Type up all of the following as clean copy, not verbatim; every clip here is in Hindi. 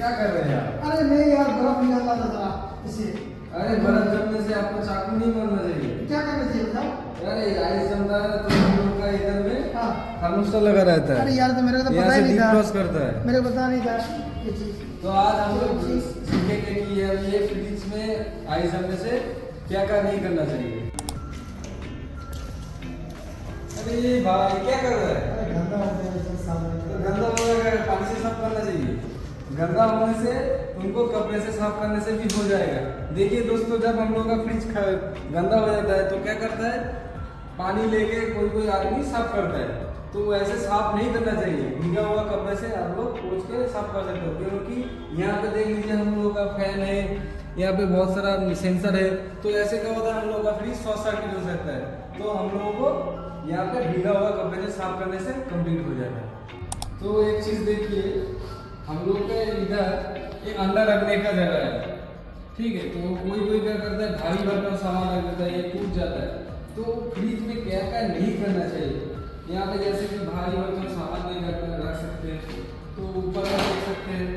क्या कर रहे हैं आप? अरे नहीं यार, बर्फ निकाल रहा था जरा इसे। अरे बर्फ जमने से आपको चाकू नहीं मारना चाहिए। क्या करना चाहिए बताओ? अरे आइस जमता है तो हम लोग का इधर में हाँ। थर्मोस्टर लगा रहता है। अरे यार, तो मेरे को तो यहाँ पता ही से नहीं था। डिफ्रॉस्ट करता है। मेरे को पता नहीं था ये चीज। तो आज हम लोग सीखेंगे कि ये फ्रिज में आइस जमने से क्या क्या नहीं करना चाहिए। अरे भाई क्या कर रहा है? अरे गंदा हो गया ये सामने। तो गंदा होगा, पानी से साफ करना चाहिए। गंदा होने से उनको कपड़े से साफ करने से भी हो जाएगा। देखिए दोस्तों, जब हम लोग का फ्रिज गंदा हो जाता है तो क्या करता है, पानी लेके कोई कोई आदमी साफ करता है। तो ऐसे साफ नहीं करना चाहिए। भीगा हुआ कपड़े से आप लोग पोंछ के साफ कर सकते हो, क्योंकि यहाँ पे देख लीजिए हम लोग का फैन है, यहाँ पे बहुत सारा सेंसर है। तो ऐसे क्या होता है, हम लोग का फ्रिज शॉर्ट सर्किट हो सकता है। तो हम लोगों को यहाँ पे भीगा हुआ कपड़े से साफ करने से कंप्लीट हो जाता है। तो एक चीज देखिए, हम लोग के इधर एक अंडा रखने का जगह है, ठीक है। तो कोई कोई क्या करता है, भारी भरकम सामान रख देता है, ये टूट जाता है। तो फ्रिज में क्या क्या नहीं करना चाहिए, यहाँ पे जैसे कि भारी भरकम सामान नहीं रख सकते। तो ऊपर का देख सकते हैं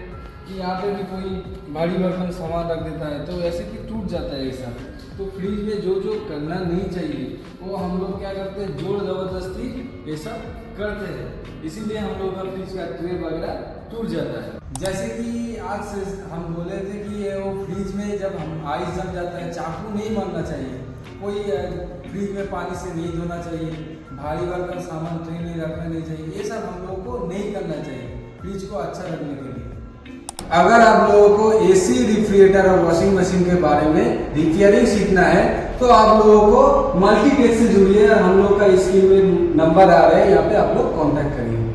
कि यहाँ पे भी कोई भारी भरकम सामान रख देता है, तो ऐसे कि टूट जाता है ऐसा। तो फ्रिज में जो जो करना नहीं चाहिए वो हम लोग क्या करते हैं, जोर जबरदस्ती ये सब करते हैं, इसीलिए हम लोग का फ्रिज का ट्रे वगैरह टूट जाता है। जैसे कि आज से हम बोले थे कि ये वो फ्रिज में जब हम आइस जम जाता है, चाकू नहीं मारना चाहिए, कोई फ्रिज में पानी से नहीं धोना चाहिए, भारी भरकम सामान ट्रे में रखना नहीं चाहिए। ये सब हम लोग को नहीं करना चाहिए फ्रिज को अच्छा रखने के लिए। अगर आप लोगों को एसी, रेफ्रिजरेटर और वॉशिंग मशीन के बारे में रिपेयरिंग सीखना है तो आप लोगों को मल्टीटेक से जुड़िए। हम लोग का स्क्रीन में नंबर आ रहे हैं, यहाँ पे आप लोग कांटेक्ट करिए।